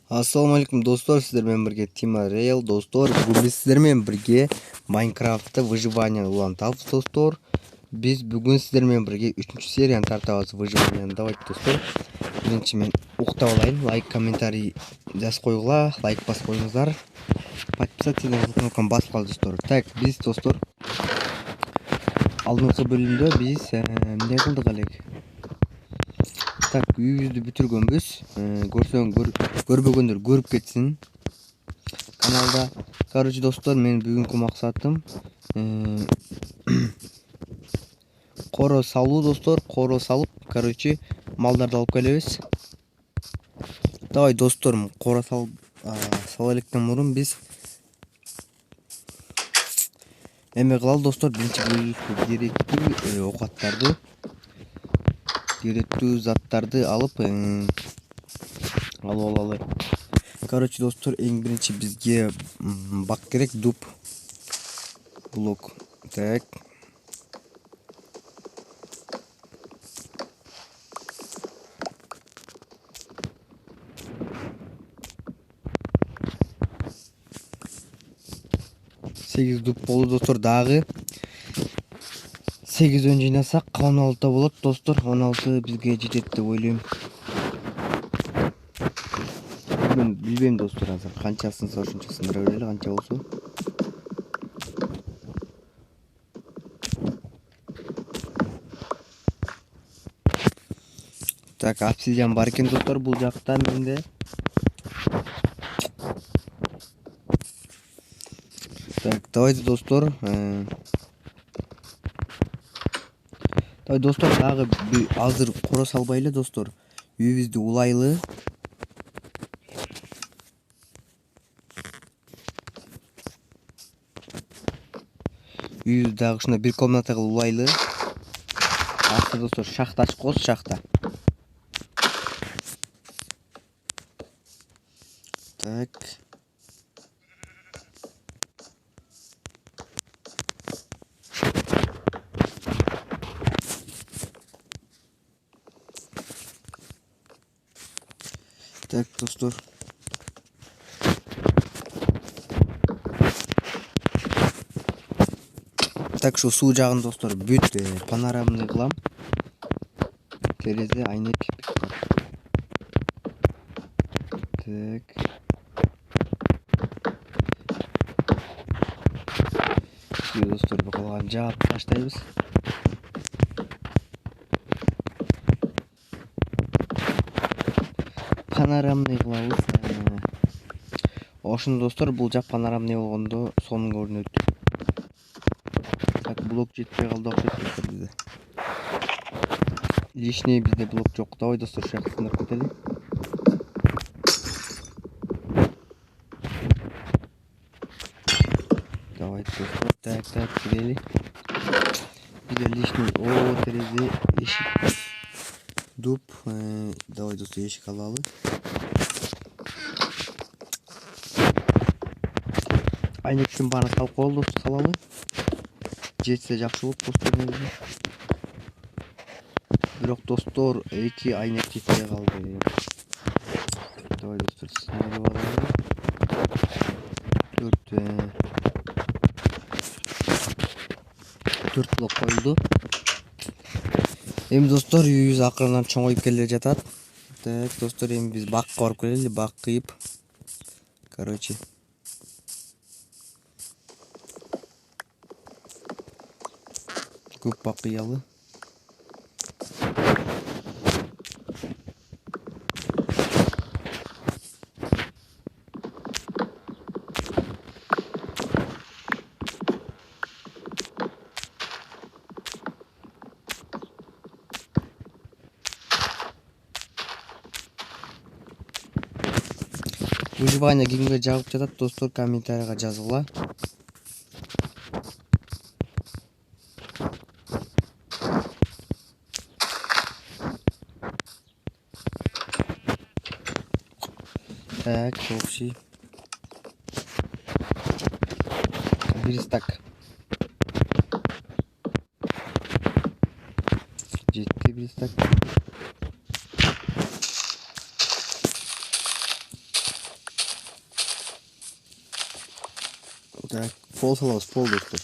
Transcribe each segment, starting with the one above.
Assalamu alaikum dostlar, sizlerмен birге Тима Рейл достор. Бүгін сіздермен бірге Майнкрафтта выживание улантабыз достор. Біз бүгін сіздермен бірге 3-ші серияны тартабыз выживанияны. Давайте достор. Бірінші мен уқтап алайын. Лайк, комментарий жазып қойғыла, лайк басып қойыңыздар. Подписаться етіңіздер кнопканы басып қойыңыздар достор. Так, біз достор алдыңғы бөлімде біз не қылдық әлек? Так, үйімізді бүтіргенбіз. Көрбөгендер көріп кетсін каналда. Короче достор, мен бүгінгі мақсатым қора салу достор. Қора салып, короче малдарды алып келеміз. Давай достор, қора салалықтан бұрын біз эме кылалы достор. Бірінші бөлімізге керекті оқаттарды, керекті заттарды алып алалы. Короче достор, ең бірінші бізге бак керек, дуб, блок. Так. Сегіз дуб болду достор. Дагы 8 жыйнасак 16 болот достор. 16 бизге жетет деп ойлойм. Билбейм достор, азыр канчасын ошончо сындыра берели, канча болсо. Так, обсидиан бар экен достор бул жакта менде. Так, давайте достор. Давай достор, дагы азыр кора салбайлы достор. Үйүбүздү улайлы. Үйүбүздү дагы ушундай бир комната кылып улайлы. Азыр достор шахта ачкыбыз, шахта. Так. Так достор. Так, şu суу жагын достор бүт панорамный кылам. Терезе, айнек. Так. Şimdi dostor bakalım жаап таштайбыз. Панорамный кылабыз. Ошондо достор, бул жак панорамный болгондо сонун көрүнөт. Так, блок жетпей калды окшойт достор бизде. Лишний бизде блок жок. Давай достор, ушул жакка сындырып кетели. Давай достор, так кирели. Бизде лишний терезе, эшик, дуб. Давай достор, эшик алалы. Айнек үчүн баарын салып коелу достор, салалы. Жетсе жакшы болот достор негизи. Бирок достор, 2 айнек жетпей калды. Давай достор, сындырып алалы. 4 блок коюлду. Эми достор, үйүбүз акырынан чоңоюп келе жатат. Так достор, эми биз бакка барып келели, бак кыйып. Короче, көп бак кыялы. Выживание кимге жагып жатат достор, комментарийга жазгыла. Так, общий. Бир стак. Жетти бир стак. Так, пол салабыз, пол достор.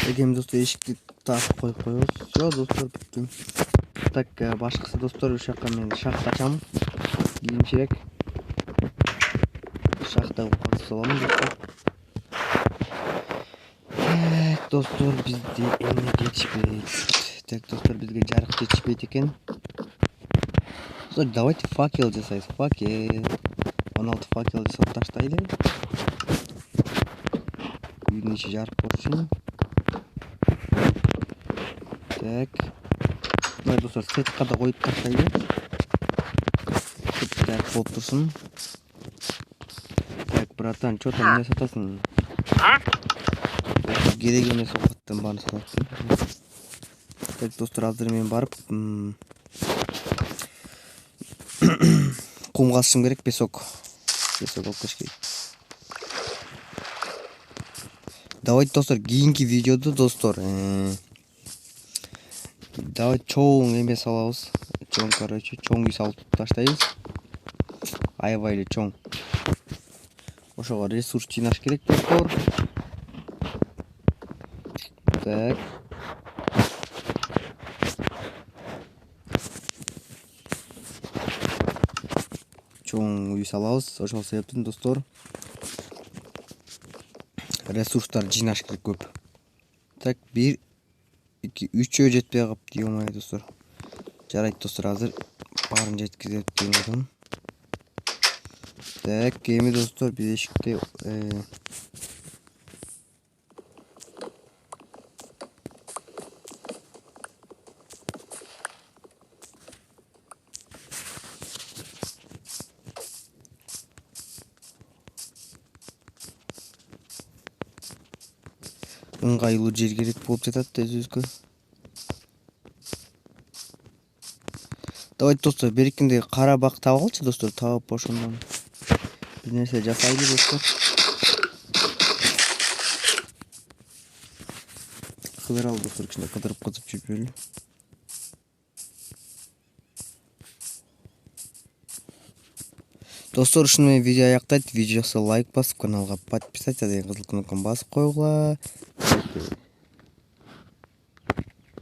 Egemiz dostlar eşikli takıp koyuyoruz. Yo dostlar bitti. Так, башкысы достор ушул жака мен шахта ачам. Кийимчерек. Шахтага катып саламын достор. Так, достор бизде эмне жетишпейт. Так, достор бизге жарык жетишпейт экен. Давайте факел жасайбыз. Факел. 16 факел жасап таштайлы. Үйдүн ичи жарык болсун. Так. Мына достор сетка да коюп таштайлы. Так, болуп турсун. Так, братан, чё там эмне сатасың? Керек эмес убакыттын баарын сатат. Так, достор, азыр мен барып кум казышым керек, песок. Песок алып келиш керек. Давайте, достор, кийинки видеодо, достор, давайте чоң эме салабыз. Чоң, короче, чоң үй салып таштайбыз. Аябай эле чоң. Ошого ресурс жыйнаш керек, достор. Так. Чоң үй салабыз. Ошол себептен, достор, ресурстар жыйнаш керек көп. Так, 1 2 3 жетпей калыптыр, ё-моё, достор. Жарайт, достор, азыр баарын жеткизет деп ойлойм. Так, эми, достор, биз эшикте ыңгайлуу жер керек болуп жатат өзүбүзгө. Давайте, достор, берекинде кара бак таап алчы, достор, таап ошондон бир нерсе жасайлы, достор. Кыдыралы, достор, кичине кыдырып жүрөлү. Достор, ушуну менен видео аяктайт. Видеосу лайк басып, каналга подписаться деген кызыл кнопканы басып койгула.